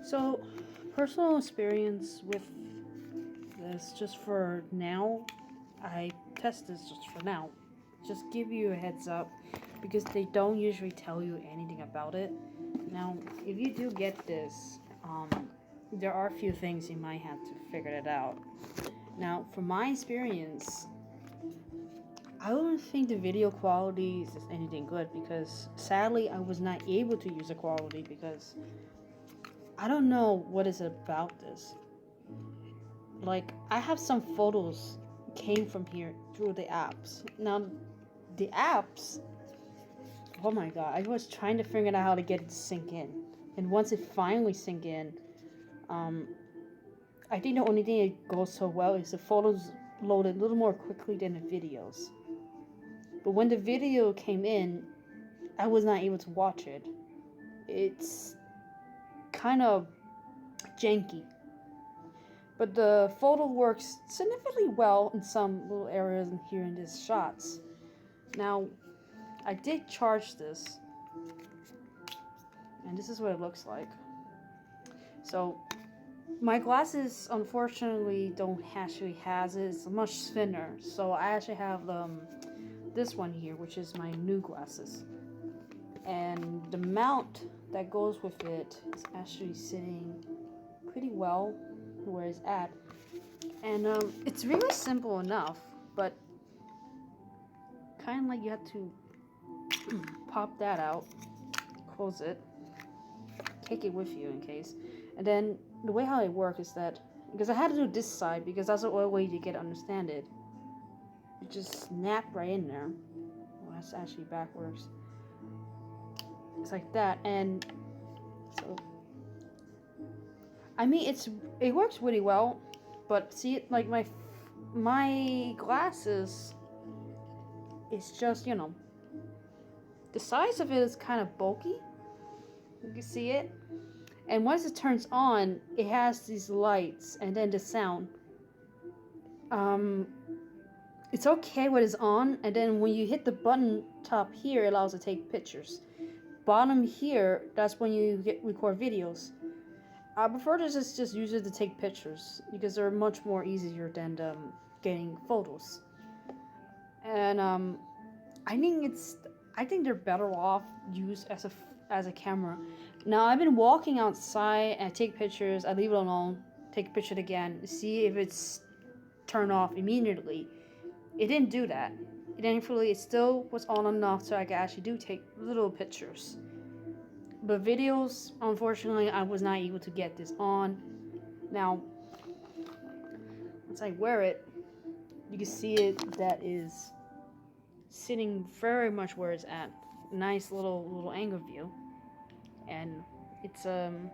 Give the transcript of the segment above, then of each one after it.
So, personal experience with this, just for now, I test this just for now. Just give you a heads up because they don't usually tell you anything about it. Now, if you do get this, there are a few things you might have to figure it out. Now, from my experience, I don't think the video quality is anything good because sadly I was not able to use the quality because I don't know what is about this. Like, I have some photos came from here through the apps. Now, the apps, oh my god, I was trying to figure out how to get it to sync in. And once it finally sync in, I think the only thing that goes so well is the photos load a little more quickly than the videos. But when the video came in, I was not able to watch it. It's kind of janky. But the photo works significantly well in some little areas and here in these shots. Now, I did charge this, and this is what it looks like. So, my glasses unfortunately don't actually has it. It's much thinner. So I actually have this one here, which is my new glasses, and the mount that goes with it is actually sitting pretty well where it's at, and it's really simple enough, but kind of like you have to pop that out, close it, take it with you in case, and then the way how it works is that because I had to do this side because that's the only way you get to understand it. You just snap right in there. Well, that's actually backwards. It's like that, and so I mean it works really well, but see it like my glasses. It's just the size of it is kind of bulky. You can see it, and once it turns on, it has these lights and then the sound. It's okay when it's on, and then when you hit the button top here, it allows to take pictures. Bottom here, that's when you record videos. I prefer to just use it to take pictures because they're much more easier than getting photos. And I think they're better off used as a camera. Now I've been walking outside and I take pictures. I leave it alone. Take a picture again. See if it's turned off immediately. It didn't do that. Thankfully, it still was on enough so I could actually do take little pictures. But videos, unfortunately, I was not able to get this on. Now, once I wear it, you can see it that is sitting very much where it's at. Nice little angle view, and it's from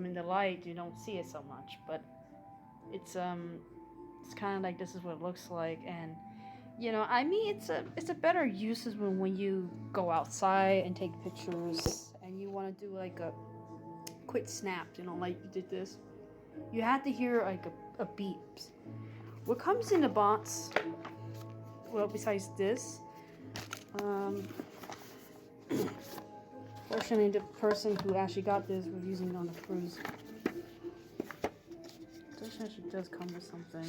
in the light you don't see it so much, but it's kind of like this is what it looks like, and I mean it's a better use when you go outside and take pictures and you want to do like a quick snap, like you did this. You have to hear like a beep. What comes in the box? Well, besides this, fortunately, the person who actually got this was using it on the cruise. This actually does come with something.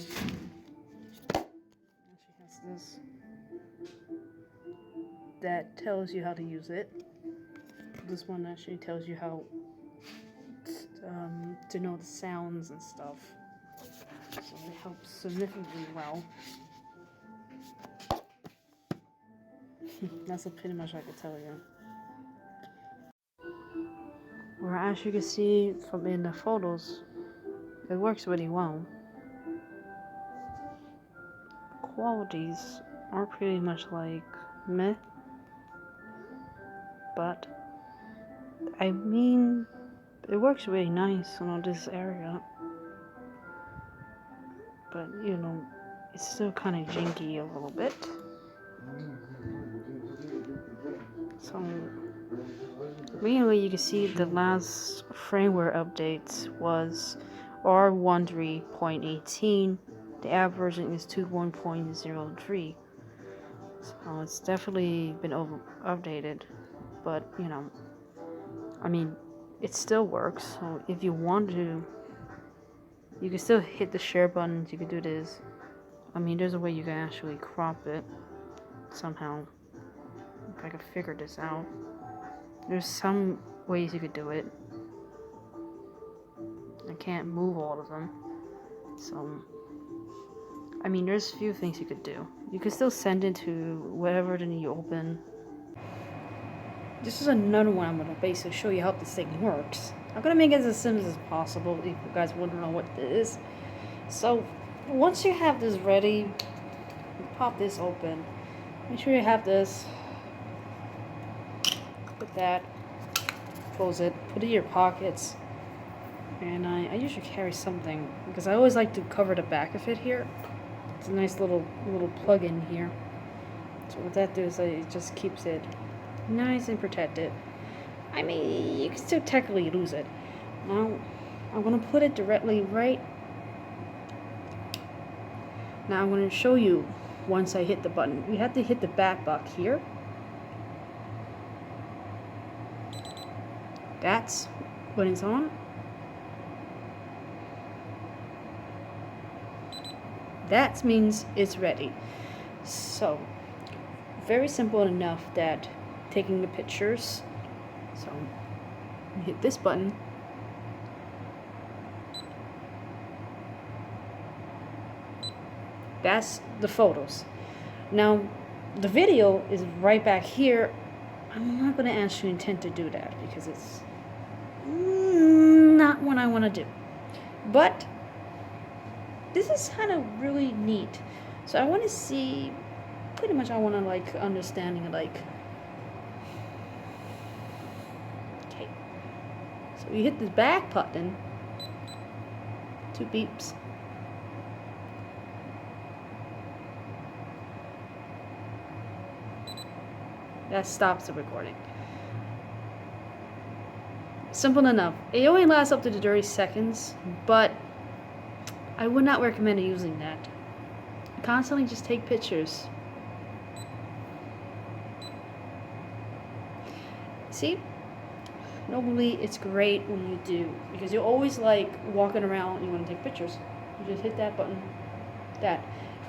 She has this that tells you how to use it. This one actually tells you how to know the sounds and stuff. So it helps significantly well. That's pretty much I could tell you. Or as you can see from in the photos, it works really well. Qualities are pretty much like meh, but I mean it works really nice on this area. But it's still kind of janky a little bit. So mainly you can see the last firmware update was R13.18. The app version is 2.1.03. So it's definitely been updated. But I mean it still works. So if you want to, you can still hit the share buttons. You can do this. I mean, there's a way you can actually crop it somehow. If I could figure this out. There's some ways you could do it. I can't move all of them. So, I mean, there's a few things you could do. You could still send it to whatever it is you open. This is another one I'm going to basically show you how this thing works. I'm going to make it as simple as possible if you guys want to know what this is. So, once you have this ready, pop this open. Make sure you have this. Put that. Close it. Put it in your pockets. And I usually carry something because I always like to cover the back of it here. It's a nice little plug in here. So what that does is it just keeps it nice and protected. I mean, you can still technically lose it. Now, I'm going to put it directly right. Now I'm going to show you once I hit the button. We have to hit the back button here. That's when it's on. That means it's ready. So, very simple enough that taking the pictures. So, hit this button. That's the photos. Now, the video is right back here. I'm not going to actually intend to do that because it's not what I want to do. But this is kind of really neat. So I want to see, pretty much I want to like understanding like, okay. So you hit the back button, 2 beeps. That stops the recording. Simple enough. It only lasts up to 30 seconds, but I would not recommend using that. Constantly just take pictures. See? Normally it's great when you do, because you're always like walking around and you want to take pictures. You just hit that button, that.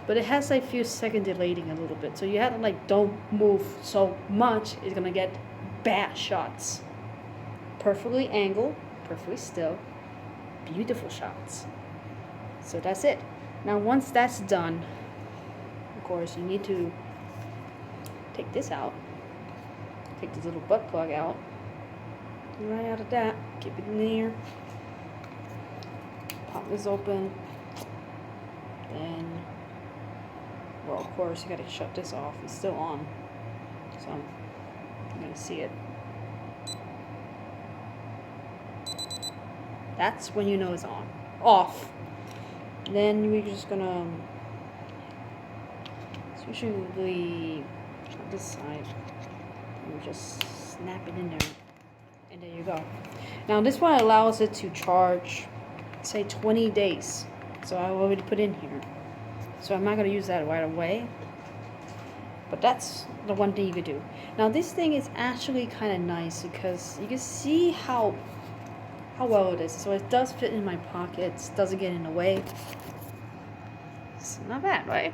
But it has like few second delaying a little bit, so you have to like don't move so much. It's gonna get bad shots. Perfectly angled, perfectly still, beautiful shots. So that's it. Now once that's done, of course you need to take this out. Take this little butt plug out. Right out of that, keep it in there. Pop this open. Then, well, of course you gotta shut this off. It's still on, so I'm gonna see it. That's when you know it's on. Off. Then we're just gonna usually on this side. And just snap it in there. And there you go. Now this one allows it to charge, say 20 days. So I already put in here. So I'm not gonna use that right away. But that's the one thing you could do. Now this thing is actually kind of nice because you can see how well it is. So it does fit in my pockets, doesn't get in the way. It's not bad, right?